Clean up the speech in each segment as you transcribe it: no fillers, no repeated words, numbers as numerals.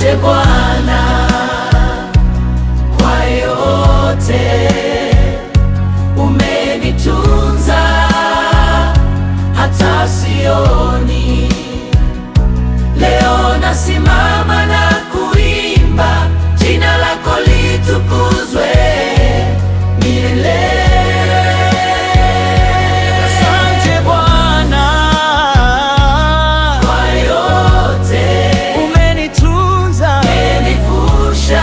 Asante Bwana kwa yote, umenitunza hata sioni. Leo nasimama na kuimba, jina lako litukuzwe milele. Asante Bwana kwa yote, umenitunza, umenivusha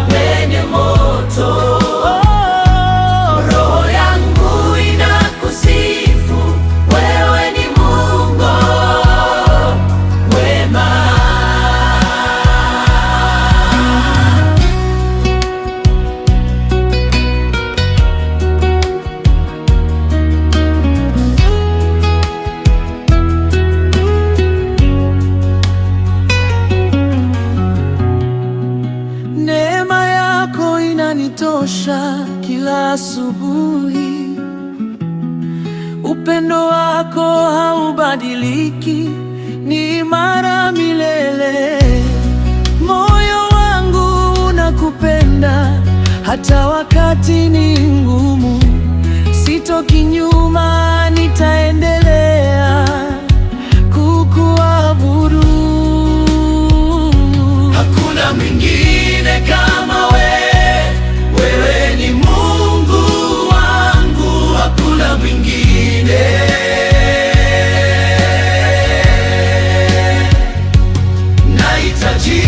kwenye moto. Roho yangu inakusifu, wewe ni Mungu wema. Neema yako inanitosha kila asubuhi, upendo wako haubadiliki, ni imara milele. Moyo wangu unakupenda hata wakati ni ngumu, sitoki nyuma, nitaendelea kukuabudu. Hakuna mwingine kama wewe ni Mungu wangu, hakuna mwingine. Nahitaji